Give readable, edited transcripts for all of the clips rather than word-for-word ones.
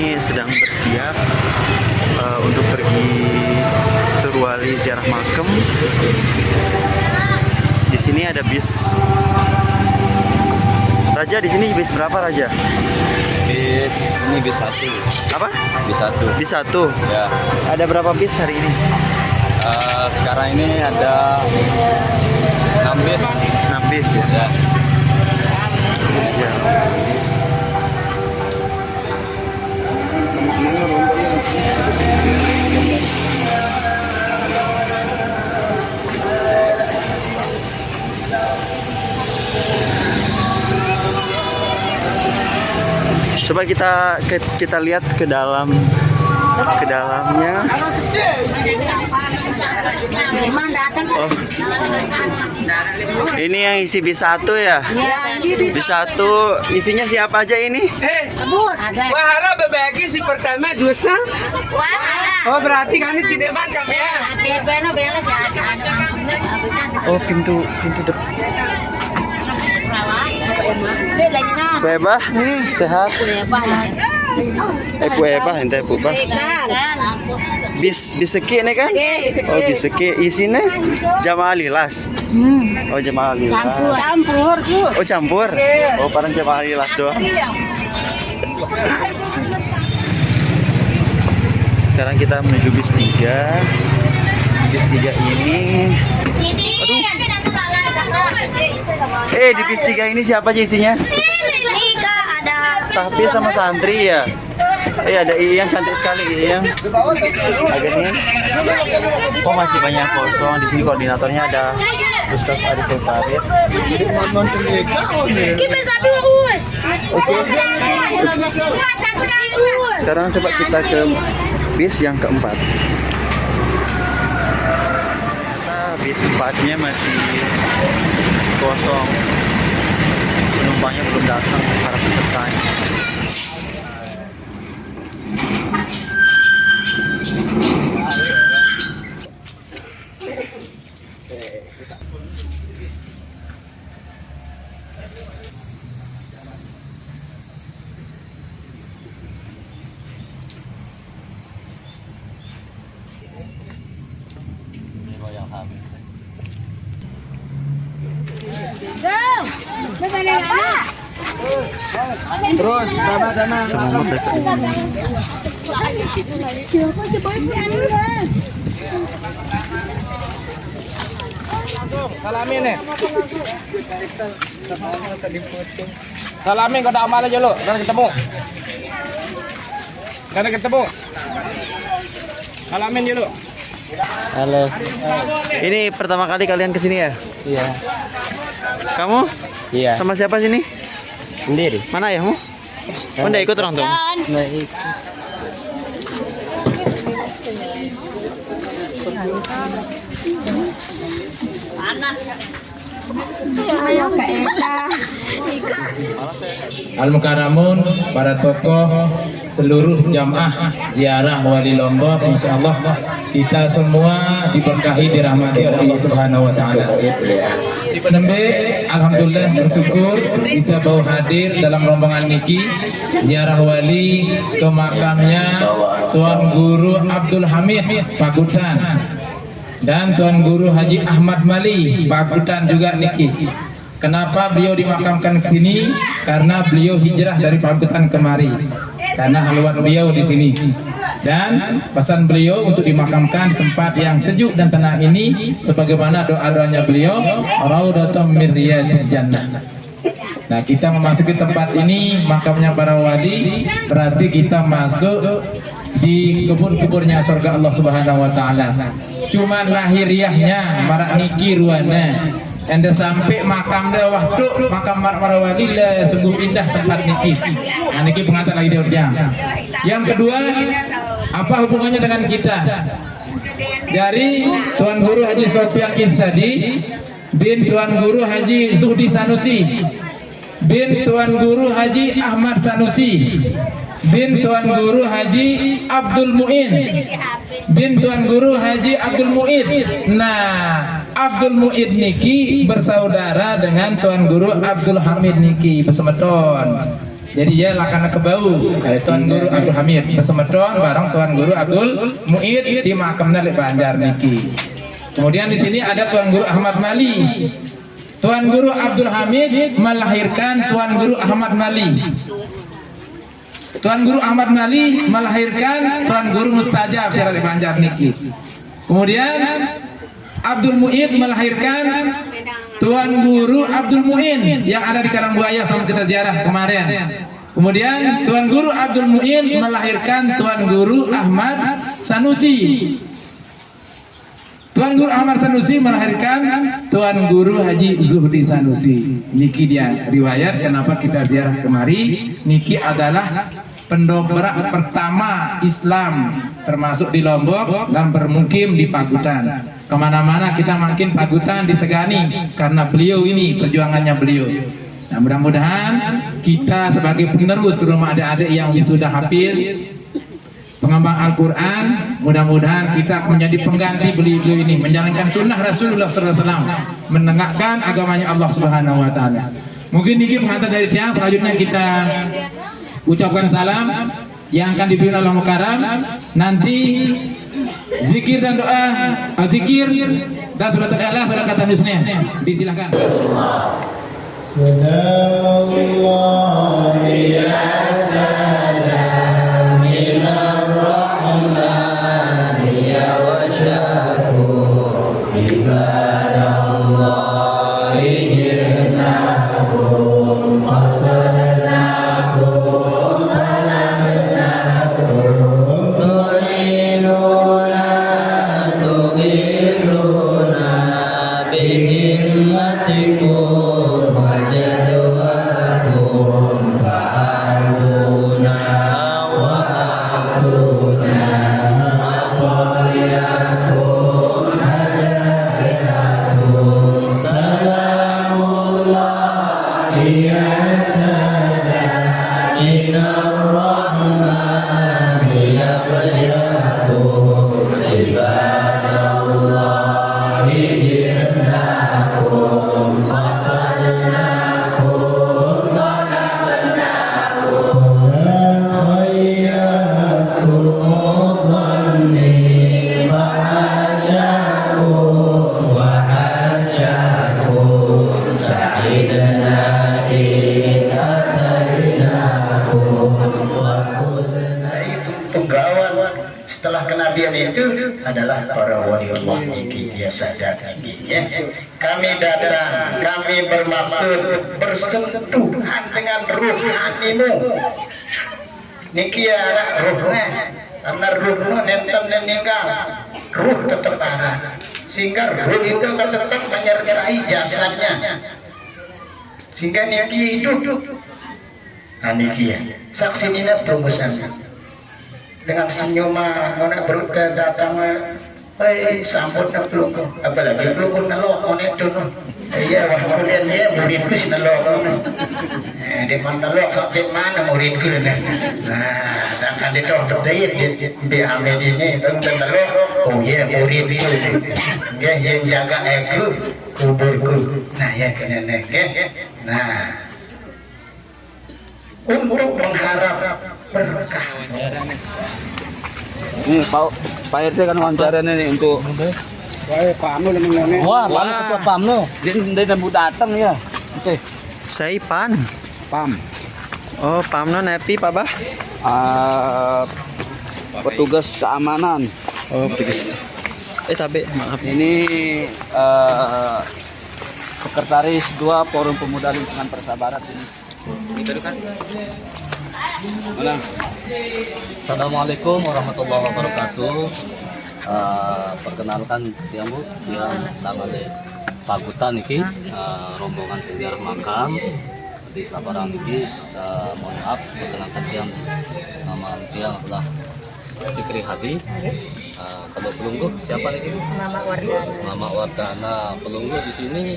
ini sedang bersiap untuk pergi tur wali ziarah makam. Di sini ada bis. Raja, di sini bis berapa, Raja? Ini bis 1. Apa? Bis 1. Bis 1. Ya. Ada berapa bis hari ini? Sekarang ini ada 6 bis. 6 bis ya. Ya. Siap. Coba kita lihat ke dalamnya. Oh. Ini yang isi bis 1 ya? Bis 1 isinya siapa aja ini? Wahara berbagi si pertama dusna. Oh berarti kan si depan ya. Oh pintu depan. Kueba, sehat. Kueba, ente pupa. Bis seki nih kan? Oh bis seki isinya jamaah lilas. Oh jamaah lilas. Campur, Oh campur. Oh parang jamaah lilas doang. Sekarang kita menuju bis 3. Bis 3 ini. Aduh. Di bis 3 ini siapa aja isinya? Tahfiz sama santri ya. Ada yang cantik sekali yang agak nih. Oh masih banyak kosong. Di sini koordinatornya ada Ustaz Arifin Farid. Oke. Sekarang coba kita ke bis yang keempat. Bis 4-nya masih kosong. Penumpangnya belum datang, para pesertanya. Terus sama-sama. Semangat ya. Salamin nih. Salamin kau tak amal aja lo, jangan ketemu. Jangan ketemu. Salamin dulu. Halo. Ini pertama kali kalian kesini ya? Iya. Kamu? Iya. Sama siapa sini? Sendiri. Mana ayahmu? Oh, nggak ikut orang tua? Naik. Al-Mukaramun, para tokoh, seluruh jamaah ziarah wali Lombok, insyaallah kita semua diberkahi dirahmati oleh Allah Subhanahu wa taala. Si penembe, alhamdulillah bersyukur kita bawa hadir dalam rombongan niki ziarah wali ke makamnya Tuan Guru Abdul Hamid Pagutan dan Tuan Guru Haji Ahmad Mali Pagutan juga niki. Kenapa beliau dimakamkan ke sini? Karena beliau hijrah dari Pagutan kemari. Karena haluan beliau di sini. Dan pesan beliau untuk dimakamkan tempat yang sejuk dan tenang ini sebagaimana doa-doanya beliau, Raudatum min riyadil jannah. Nah, kita memasuki tempat ini makamnya para wali, berarti kita masuk di kebun-kebunnya surga Allah Subhanahu wa taala. Cuman lahiriahnya marak niki ruana. Anda sampai makam dah waktu makam para wali lah sungguh indah tempat niki. Nah, niki pengantar lagi dia. Yang kedua, apa hubungannya dengan kita? Dari Tuan Guru Haji Sofyan Insadi bin Tuan Guru Haji Zuhdi Sanusi bin Tuan Guru Haji Ahmad Sanusi bin Tuan Guru Haji Abdul Muin bin Tuan Guru Haji Abdul Muid. Nah, Abdul Muid niki bersaudara dengan Tuan Guru Abdul Hamid niki bersemeton. Jadi ya lakana kebau Tuan Guru Abdul Hamid pesemedon bareng Tuan Guru Abdul Muid si makamna lek Banjar niki. Kemudian di sini ada Tuan Guru Ahmad Mali. Tuan Guru Abdul Hamid melahirkan Tuan Guru Ahmad Mali. Tuan Guru Ahmad Mali melahirkan Tuan Guru Mustajab secara di Banjar niki. Kemudian Abdul Muid melahirkan Tuan Guru Abdul Muin yang ada di Karangbuaya sama kita ziarah kemarin. Kemudian Tuan Guru Abdul Muin melahirkan Tuan Guru Ahmad Sanusi. Tuan Guru Ahmad Sanusi melahirkan Tuan Guru Haji Zuhdi Sanusi. Niki dia riwayat kenapa kita ziarah kemari. Niki adalah pendobrak pertama Islam termasuk di Lombok dan bermukim di Pagutan. Kemana-mana kita makin Pagutan disegani karena beliau ini perjuangannya beliau. Nah, mudah-mudahan kita sebagai penerus rumah adik-adik yang wisuda hafiz pengembang Al-Quran, mudah-mudahan kita menjadi pengganti beliau ini, menjalankan sunnah Rasulullah SAW, menegakkan agamanya Allah Subhanahu Wa Taala. Mungkin ini pengantar dari tiang. Selanjutnya kita ucapkan salam yang akan dipimpin oleh Mukarram. Nanti zikir dan doa, zikir dan surat al-ikhlas, surat kata husna. Disilakan. Sallallahu ya salam minar rahmani wa syakur ibadallahi jirnakum wasalanakum alamnakum tu'inuna tughithuna bihimmatikum setelah kenabian itu adalah para wali Allah iki biasa datang ya. Kami datang, kami bermaksud bersentuhan dengan ruhanimu. Niki anak ruhnya, karena ruhnya nenten meninggal, ruh tetap ada. Sehingga ruh itu akan tetap menyertai jasadnya. Sehingga niki hidup. Niki ya, saksi ini perumusan. Dengan senyuman, nona berudah datang, sambut nak peluk, apalagi peluk nalok, nona itu, iya, wah kemudian dia muridku si nalok, di mana nalok sampai mana muridku ni, nah, akan didok dia bihamid ini, tentang nalok, oh iya muridku, dia yang jaga aku, kuburku, nah ya kena nah, untuk mengharap berkah. Ini Pak RT kan wawancara nih untuk PAMNO namanya. wah, ketua PAMNO. Dia dan datang ya. Oke. Saya PAN. PAM. Oh, PAMNO nepi Pak Bah? Petugas keamanan. Oh, petugas. Tapi maaf. Ini Sekretaris 2 Forum Pemuda Lingkungan Persahabatan ini. Itu kan. Mana? Assalamualaikum warahmatullahi wabarakatuh. Perkenalkan yang Bu, yang nama de Pagutan iki, rombongan sejarah makam di Sabarang iki. Mohon maaf perkenalkan yang nama yang adalah Fikri Hadi. Kalau pelungguh siapa lagi? Mama Wardana. Mama Wardana. Pelungguh di sini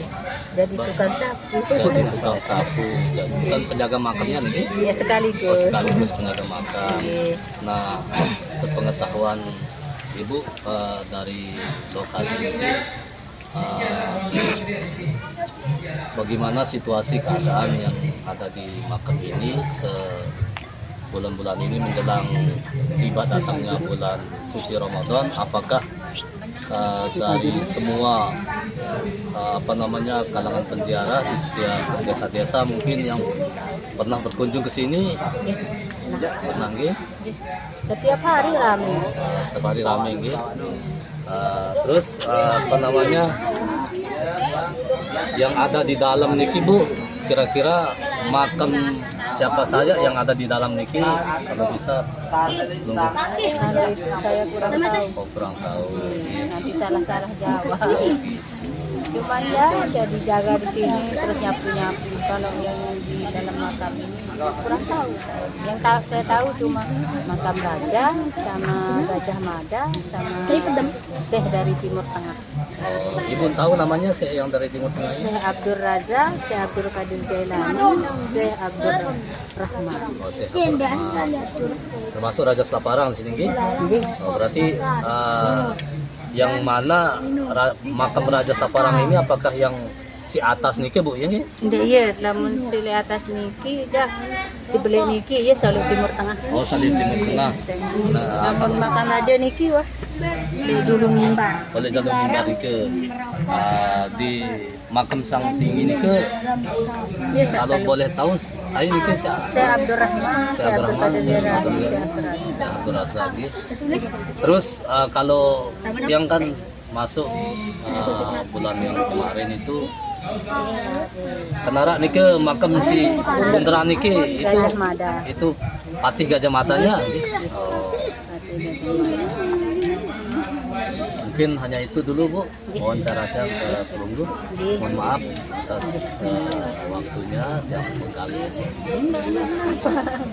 Jadi tukang sapu. jadi tukang sapu. Bukan penjaga makamnya nih? Ya sekaligus. Oh, sekaligus penjaga makam. Iya. Nah, sepengetahuan Ibu dari lokasi ini bagaimana situasi keadaan yang ada di makam ini bulan-bulan ini menjelang tiba datangnya bulan suci Ramadan. Apakah dari semua kalangan penziarah di setiap desa-desa mungkin yang pernah berkunjung ke sini pernah nggih? Setiap hari ramai. Setiap hari ramai nggih. Terus yang ada di dalam niki Bu, kira-kira makam siapa saja yang ada di dalam niki kalau bisa nunggu. Kalau itu saya kurang tahu. Oh, kurang tahu. Nanti salah-salah jawab. Cuman ya jadi jaga di sini terus nyapu-nyapu. Kalau yang di dalam makam ini kurang tahu. Yang saya tahu cuma makam raja sama Gajah Mada sama Syekh dari Timur Tengah. Oh, Ibu tahu namanya yang dari Timur Tengah ini? Syekh Abdul Raza, Syekh Abdul Qadir Jailani, Syekh Abdul Rahman. Oh, Syekh Abdul Rahman. Termasuk Raja Selaparang di sini nggih? Oh, berarti yang mana makam Raja Selaparang ini apakah yang si atas niki Bu ya nggih? Iya, lamun si atas niki dah si beli niki ya selalu Timur Tengah. Oh, selalu Timur Tengah. Nah, Lamun makan aja niki wah di dulu mimbar. Boleh jalur mimbar ke di makam sang tinggi niki. Iya, Kalau boleh tahu saya niki Syekh Abdul Rahman, Syekh Abdul Qadir Jailani, Syekh Abdul Raza. Terus kalau yang kan masuk bulan yang kemarin itu kenara niki makam si Bundra niki itu Patih Gajah Madanya. Oh. Mungkin hanya itu dulu Bu wawancaranya ke Perunggu. Mohon maaf atas waktunya yang mengganggu.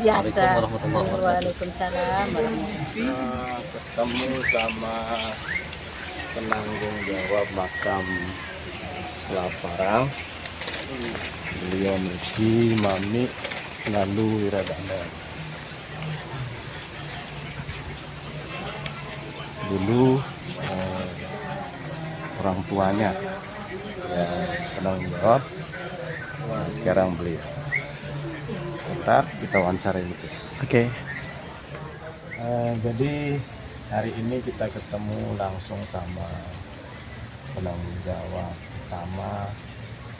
Biasa. Warahmatullahi wabarakatuh. Waalaikumsalam warahmatullahi. Ketemu sama penanggung jawab makam Selaparang, beliau Miki Mami Lalu Wiradana. Dulu orang tuanya yang penanggung jawab, sekarang beliau. Sebentar kita wawancara itu. Oke. Jadi hari ini kita ketemu langsung sama penanggung jawab utama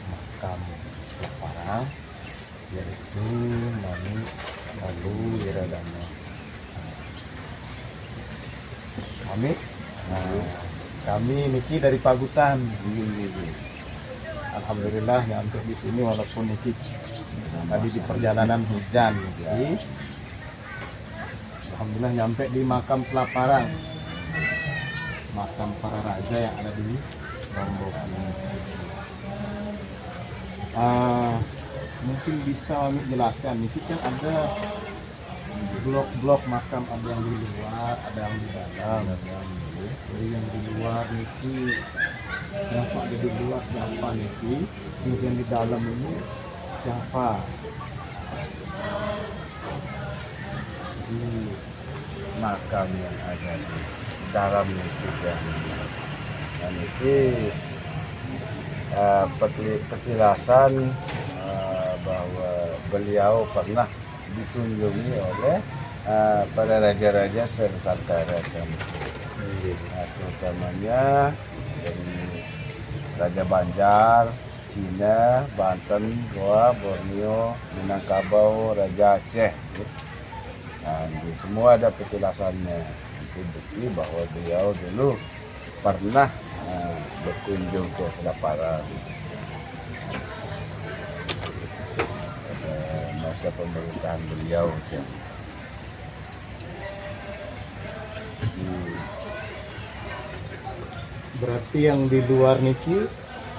makam Selaparang, yaitu Mami Lalu Wiradana. Mami, kami Niki dari Pagutan. Alhamdulillah nyampe di sini walaupun Niki tadi di perjalanan hujan. Jadi, alhamdulillah nyampe di makam Selaparang, makam para raja yang ada di Lombok. Mungkin bisa Mami jelaskan, ini kan ada blok-blok makam, ada yang di luar, ada yang di dalam. Jadi yang di luar Niki, yang ada di luar siapa Niki, kemudian di dalam ini siapa? Di makam yang ada di dalam Niki dan ini penjelasan bahwa beliau pernah dikunjungi oleh para raja-raja Nusantara, terutamanya dari Raja Banjar, Cina, Banten, Goa, Borneo, Minangkabau, Raja Aceh. Semua ada penjelasannya. Itu bukti bahwa beliau dulu pernah berkunjung ke Selaparang. Masa pemerintahan beliau. Berarti yang di luar Niki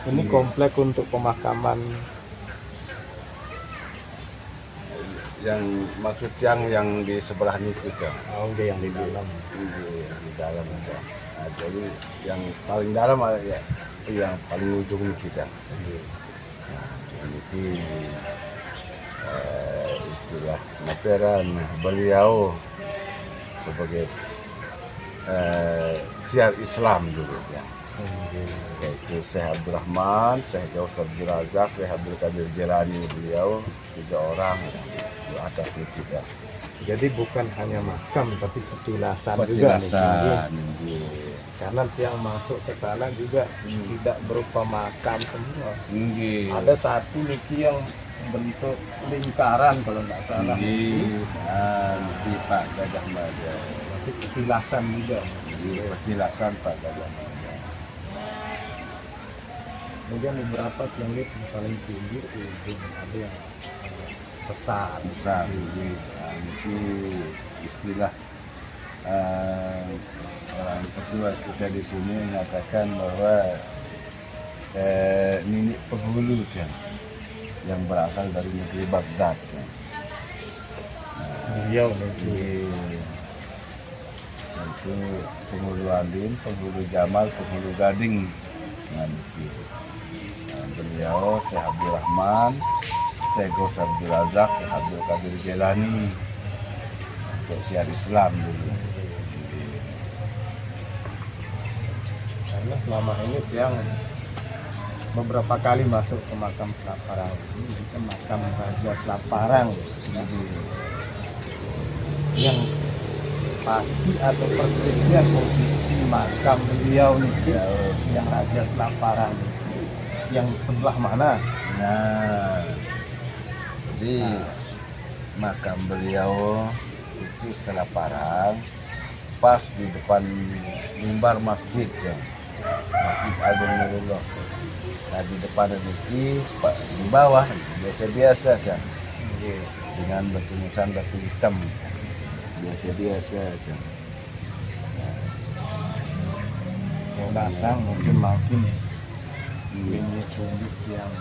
ini komplek untuk pemakaman. Yang maksud yang di sebelah Niki kan? Oh, yang di dalam. Yang di dalam ada. Jadi yang paling dalam ya, yang paling ujung Niki kan. Niki istilah materan beliau sebagai syiar Islam dulu ya. yaitu Syekh Abdul Rahman, Syekh Ghaus Abdul Razak, Syekh Abdul Qadir Jilani, beliau 3 orang di atas kita. Jadi bukan hanya makam tapi petilasan juga nih. Petilasan, Karena yang masuk ke sana juga tidak berupa makam semua. nggih. Ada satu niki yang bentuk lingkaran kalau nggak salah. Nggih. Di Pak Gajah Mada. Tapi petilasan juga. Nggih, petilasan Pak Gajah Mada. Kemudian beberapa yang lihat yang paling tinggi ujung ada yang besar. Besar nggih. Itu istilah orang ketua kita di sini mengatakan bahwa nenek penghulu kan, yang berasal dari negeri Baghdad kan. Beliau nih. Itu penghulu Andin, penghulu Jamal, penghulu Gading. Beliau Syekh Abdul Rahman, Syekh Ghaus Abdul Razak, Syekh Abdul Qadir Jilani, untuk syiar Islam dulu. Karena selama ini yang beberapa kali masuk ke makam Selaparang ini ke makam Raja Selaparang yang pasti atau persisnya posisi makam beliau nih yang Raja Selaparang yang sebelah mana? Nah, jadi makam beliau itu Selaparang, pas di depan mimbar masjid ya, Masjid Agung Nurullah. Nah di depan ini di bawah biasa-biasa kan, dengan batu nisan batu hitam biasa-biasa kan. Dasang mungkin ini tulis yang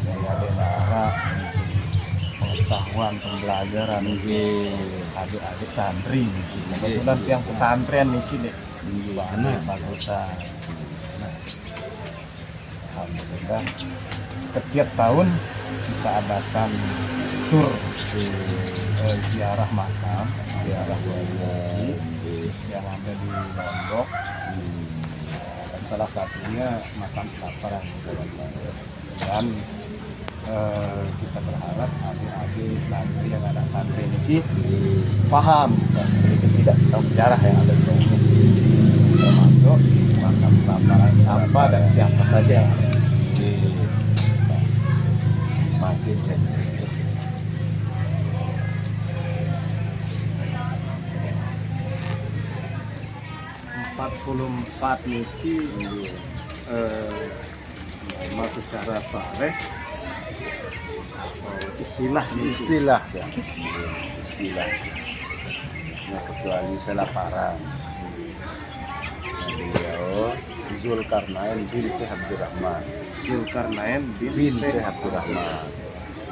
daya denara pengetahuan pembelajaran adik-adik santri kebetulan yang pesantren nih banyak bagusan. Nah, alhamdulillah setiap tahun kita adakan tur ziarah makam, ziarah wali yang ada di Lombok, dan salah satunya makam Selaparang. Dan kita berharap adik-adik santri yang ada santri ini paham dan sedikit tidak tentang sejarah yang ada di Lombok, termasuk makam Selaparang apa dan siapa saja yang ada di sini. Makin jadi 44 niki masuk secara sareh istilah ya. Nah, kecuali Selaparang beliau Zulkarnain bin Syekh Abdul Rahman. Zulkarnain bin Syekh Abdul Rahman.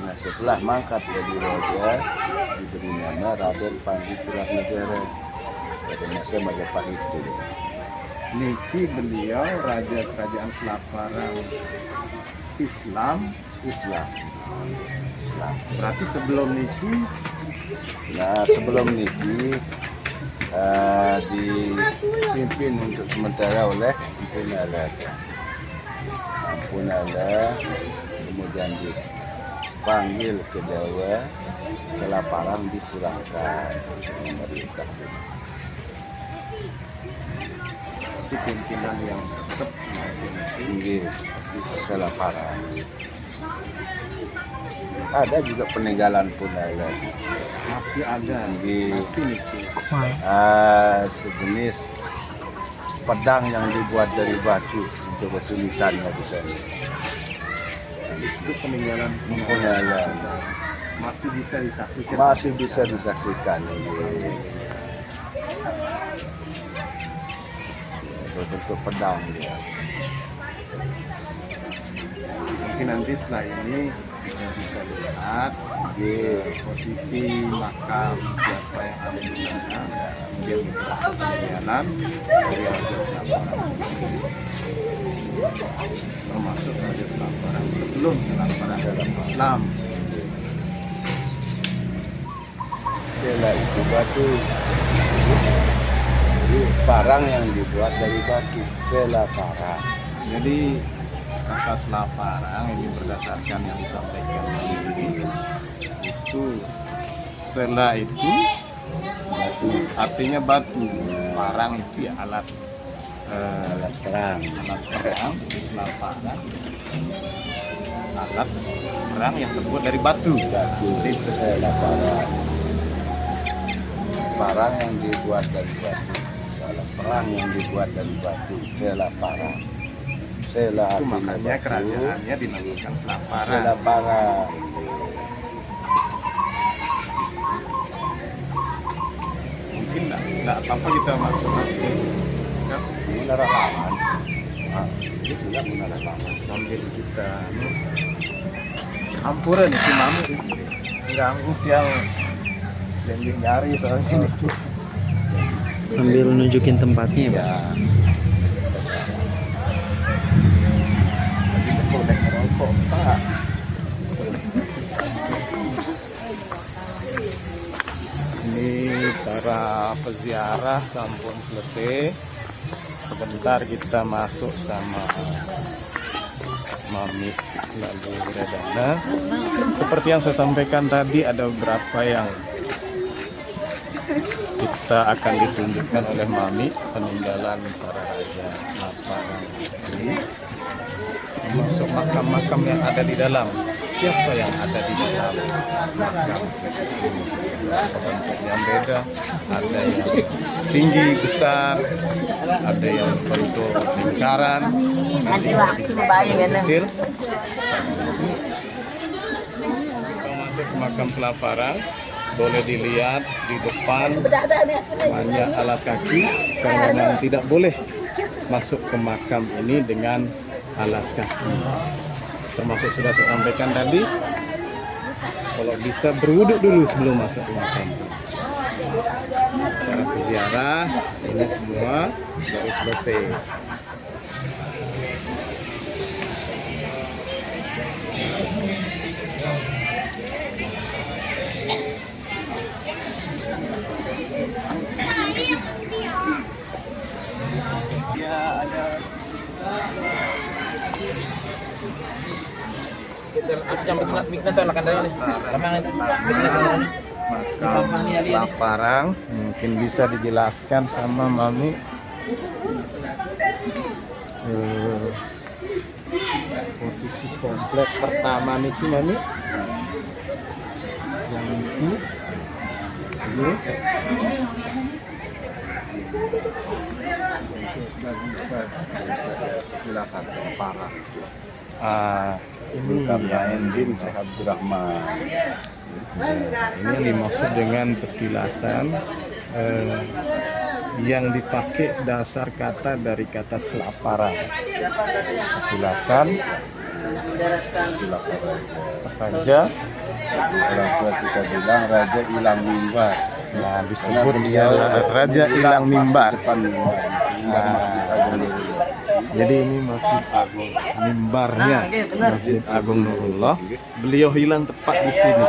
Nah, setelah mangkat jadi raja diberi nama Raden Panji Suratnegara dari masa Majapahit itu. Niki beliau raja kerajaan Selaparang Islam. Berarti sebelum niki, nah sebelum niki dipimpin untuk sementara oleh Ampunala, kemudian dipanggil ke Jawa, Selaparang dipulangkan memerintah. itu pimpinan yang tetap Tinggi Selaparang. Ada juga peninggalan Punala. masih ada. Tinggi Tapi niki sejenis pedang yang dibuat dari batu untuk tulisannya di sana. itu peninggalan Punala masih bisa disaksikan. masih bisa disaksikan. Berbentuk pedang dia. Mungkin nanti setelah ini kita bisa lihat posisi makam siapa yang ada di sana, kemudian beberapa peninggalan dari Raja Selaparang, termasuk Raja Selaparang sebelum Selaparang dalam Islam. Sela itu batu Jadi parang yang dibuat dari batu, sela parang. Jadi kata selaparang ini berdasarkan yang disampaikan tadi itu sela itu batu, artinya batu. Parang itu ya alat Perang. alat perang, jadi selaparang alat perang yang terbuat dari batu. Seperti itu. Sela parang. Parang yang dibuat dari batu. Alat perang yang dibuat dari batu, sela parang. Sela Itu artinya makanya batu, kerajaannya dinamakan selaparang. sela parang. Mungkin enggak apa-apa kita masuk ke Menara Laman. Ini sudah Menara Laman. sambil kita hampuran itu mamu ganggu yang nyari soalnya Sambil nunjukin tempatnya ya, Pak. Ya. lagi kolek rokok Pak. Ini para peziarah sampun selesai. Sebentar kita masuk sama Mami lalu Redana. Seperti yang saya sampaikan tadi, ada beberapa yang kita akan ditunjukkan oleh Mami peninggalan para raja Selaparang ini, termasuk makam-makam yang ada di dalam. Siapa yang ada di dalam makam? Bentuk yang beda, ada yang tinggi besar, ada yang bentuk lingkaran, ada yang kecil. Kita masuk ke makam Selaparang, boleh dilihat di depan banyak alas kaki, karena tidak boleh masuk ke makam ini dengan alas kaki. Termasuk sudah saya sampaikan tadi, kalau bisa berwuduk dulu sebelum masuk ke makam. Para peziarah ini semua baru selesai. Ya, ada makam Selaparang, mungkin bisa dijelaskan sama Mami posisi komplek pertama itu Mami yang itu ini Penjelasan Selaparang. Ini Kamyain bin Syekh Abdurrahman. ini yang dimaksud dengan petilasan yang dipakai dasar kata dari kata selaparang. Petilasan raja, Orang tua kita bilang raja hilang mimbar. nah disebut dia raja hilang mimbar. Depan mimbar. Jadi ini Masjid Agung mimbarnya Masjid Agung Nurullah. Beliau hilang tepat di sini,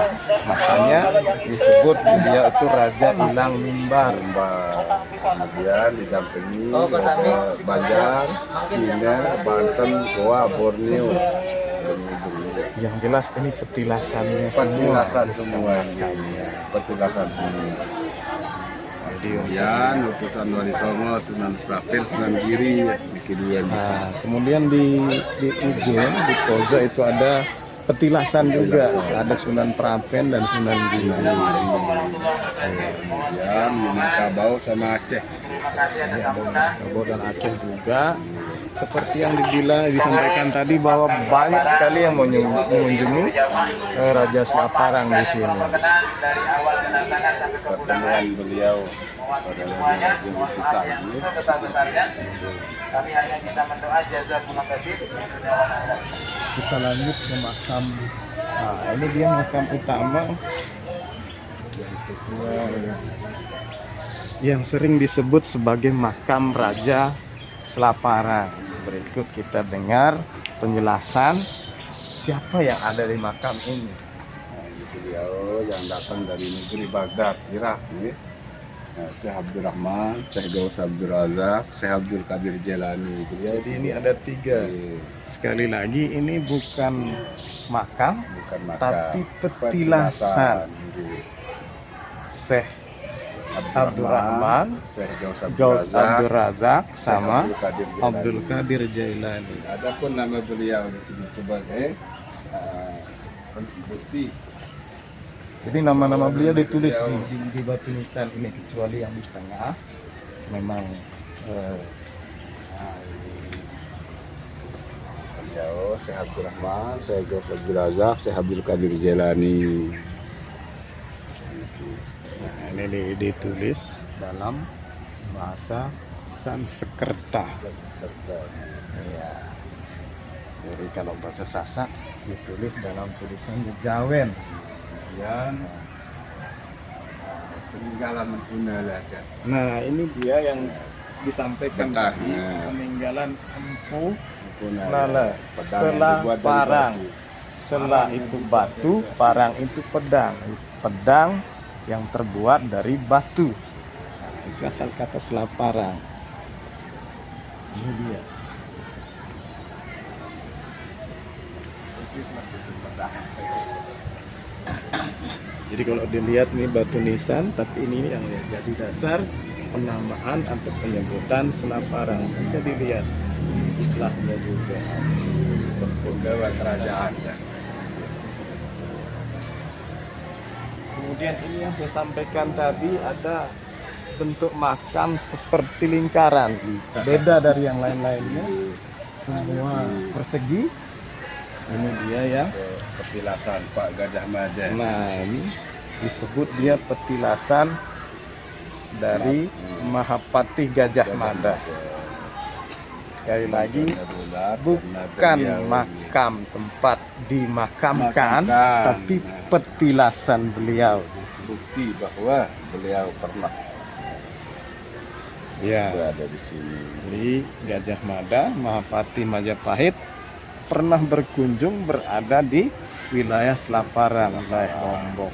makanya disebut beliau itu raja hilang mimbar. Kemudian didampingi Banjar, Cina, Banten, Goa, Borneo. Yang jelas ini petilasannya Petilasan semua. Petilasan semua. Kemudian utusan Wali Songo, Sunan Prapel, Sunan Giri, di kedua. Nah, kemudian di ujung di pojok itu ada petilasan juga, ada Sunan Prapen dan Sunan Giri. Kemudian Minangkabau sama Aceh. Ini ada Minangkabau dan Aceh juga. Seperti yang disampaikan tadi bahwa banyak sekali yang mengunjungi Raja Selaparang di sini. Pertemuan beliau pada Raja Utusan ini. Kita lanjut ke makam. Nah, ini dia makam utama yang sering disebut sebagai makam Raja Selaparang. Berikut kita dengar penjelasan siapa yang ada di makam ini. Beliau yang datang dari negeri Baghdad, Irak, Syekh Abdul Rahman, Syekh Gaus Abdul Razak, Syekh Abdul Qadir Jailani. Jadi ini ada 3. Sekali lagi ini bukan makam, bukan makam, tapi petilasan. Syekh Abdul Rahman, Syekh Gaus Abdul Razak, Syekh sama Abdul Abdul Qadir Qadir Jailani. Adapun nama beliau disebut sebagai bukti. Jadi nama-nama beliau ditulis di batu nisan ini, kecuali yang di tengah memang beliau Syekh Abdul Rahman, Syekh Gaus Abdul Razak, Syekh Abdul Qadir Jailani. Nah, ini ditulis dalam bahasa Sanskerta. Ya. Jadi kalau bahasa Sasak ditulis dalam tulisan Jawen. Kemudian peninggalan Unalaga. Nah, ini dia yang disampaikan Betah, tadi, nah. peninggalan Empu Nala, Nala, Sela parang. Sela itu batu, parang itu pedang. Pedang yang terbuat dari batu. Nah, itu asal kata Sela parang. Ini dia. Jadi kalau dilihat ini batu nisan, tapi ini yang jadi dasar penamaan atau penyebutan Sela parang. Bisa dilihat istilahnya juga. Penggawa kerajaan. Kemudian ini yang saya sampaikan tadi, ada bentuk makam seperti lingkaran, beda dari yang lain-lainnya, semua persegi. Ini dia ya, Petilasan Pak Gajah Mada. nah ini disebut dia petilasan dari Mahapati Gajah Mada. Sekali lagi, bukan makam tempat dimakamkan, tapi petilasan beliau. Bukti bahwa beliau pernah Ya, berada di sini. jadi Gajah Mada, Mahapati Majapahit pernah berkunjung berada di wilayah Selaparang, wilayah Lombok.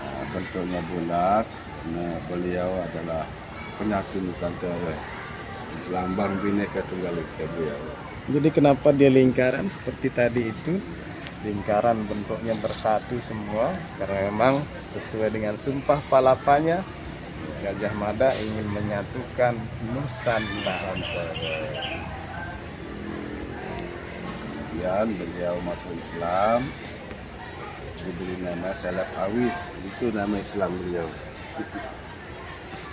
Nah, bentuknya bulat. Nah, beliau adalah penyatu Nusantara, lambang Bhinneka Tunggal Ika beliau. Jadi kenapa dia lingkaran seperti tadi itu? Lingkaran bentuknya bersatu semua, karena memang sesuai dengan sumpah palapanya, Gajah Mada ingin menyatukan Nusantara. Kemudian beliau masuk Islam, diberi nama Salaf Awis, itu nama Islam beliau.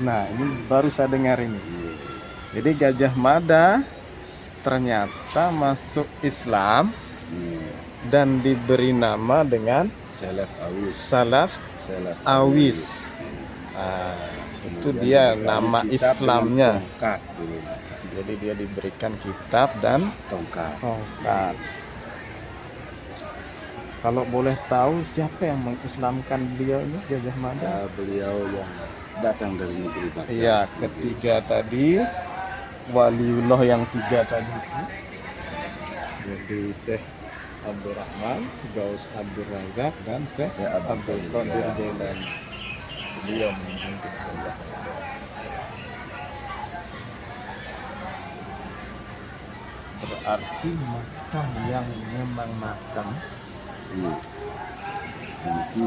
Nah, ini baru saya dengar ini. Jadi Gajah Mada ternyata masuk Islam dan diberi nama dengan Salaf Awis. Salaf Salaf Awis. Nah, itu dia nama Islamnya. Tongkat dulu. Jadi dia diberikan kitab dan Tongkat. tongkat. Kalau boleh tahu siapa yang mengislamkan beliau ini, Gajah Mada? Nah, beliau yang datang dari negeri Batak. Iya, ketiga tadi, waliullah yang 3 tadi itu. Jadi Syekh Abdul Rahman, Gaus Abdul Razak, dan Syekh Abdul Qadir Jailani. Beliau memimpin Gajah Mada. Berarti makam yang memang makam Itu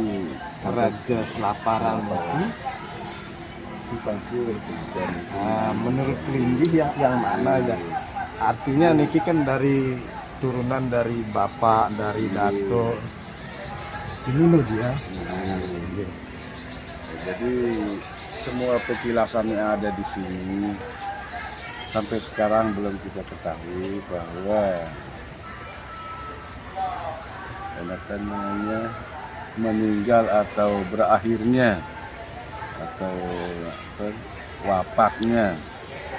Raja Selaparang itu. Simpang Siur dan Menurut Kelinggih yang mana ya? Artinya niki kan dari turunan dari bapak, dari dato. Ini loh dia. Jadi semua petilasan yang ada di sini sampai sekarang belum kita ketahui bahwa namanya meninggal atau berakhirnya atau wafatnya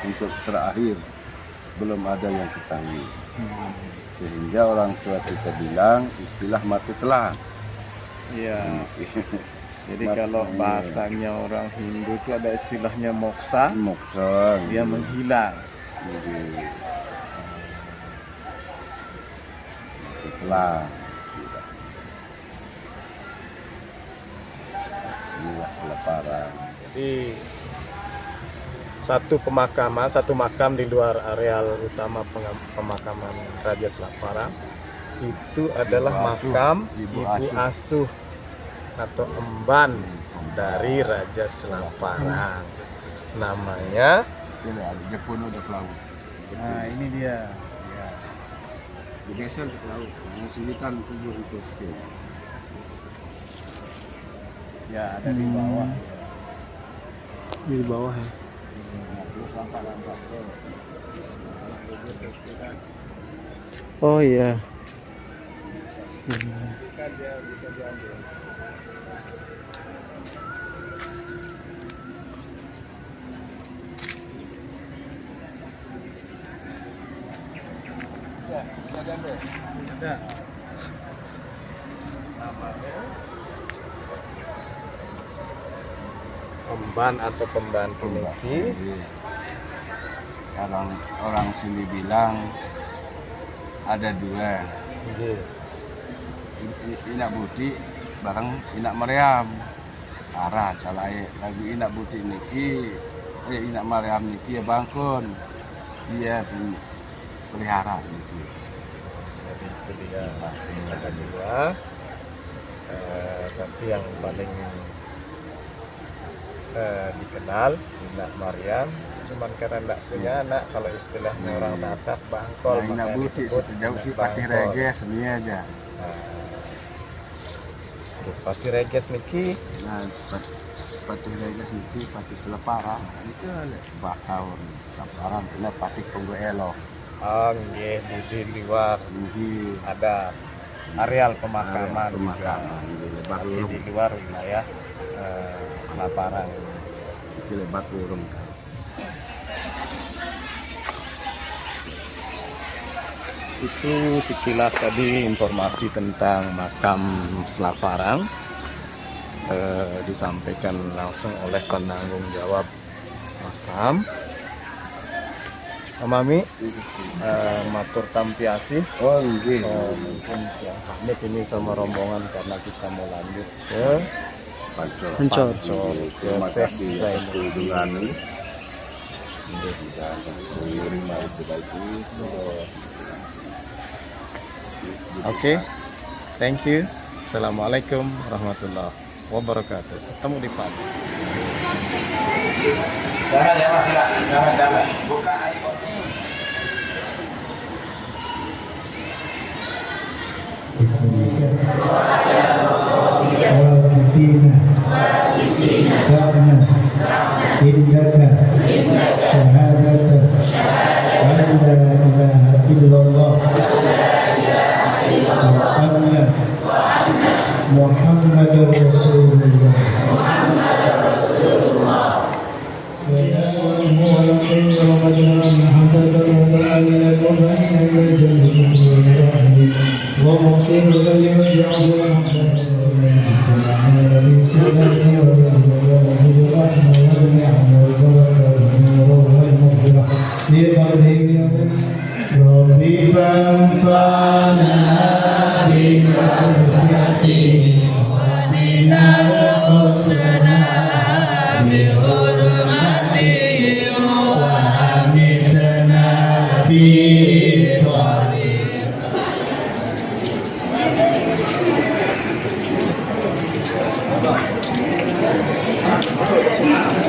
untuk terakhir belum ada yang ketahui, sehingga orang tua kita bilang istilah mati telah. Iya. Jadi kalau bahasanya orang Hindu itu ada istilahnya moksa, dia menghilang. Jadi mati telah. Inilah Seleparang. Jadi satu makam di luar areal utama pemakaman Raja Selaparang itu adalah makam ibu asuh atau emban dari Raja Selaparang. Namanya Jepun udah ke laut. nah ini dia. Digeser ke laut. Mengusulkan kubur itu sedikit. Ya, ada di bawah. Di bawah ya. Oh iya. Ada. Namanya emban atau pembantu niki. Orang sini bilang ada dua. Inak Buti bareng Inak Maryam. Arah calai lagu Inak Buti niki, Inak Maryam niki ya bangkun. Dia pelihara niki. Jadi itu dia ada dua. Tapi yang paling dikenal Inak Maryam, cuman karena tidak punya anak, kalau istilahnya orang Sasak bangkol. Inak Buti sejauh si Patih Reges ini aja. Patih Reges niki. Nah, Patih Reges niki Patih Seleparang itu bakal Seleparang kena Patih Tunggu Elo. Oh nggih, di luar ada areal pemakaman di luar wilayah Selaparang. Di lebat burung. Itu sekilas tadi informasi tentang makam Selaparang, disampaikan langsung oleh penanggung jawab makam. Mami, matur tampiasi. Oh nggih. Mungkin yang pamit ini sama rombongan karena kita mau lanjut ke Ancol. Terima kasih atas kunjungan ini. Oke, thank you. Assalamualaikum warahmatullahi wabarakatuh. Ketemu di pagi. Jangan ya Mas, jangan. Buka iPhone-nya. Muhammadur Rasulullah.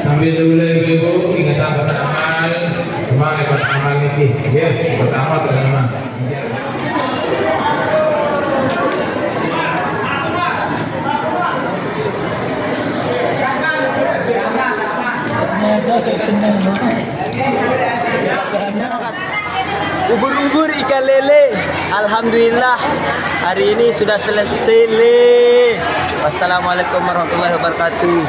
Sambil dulu ibu ingat amal, cuma ikut amal ini, ya pertama terima. Ubur-ubur ikan lele. Alhamdulillah hari ini sudah selesai. Wassalamualaikum warahmatullahi wabarakatuh.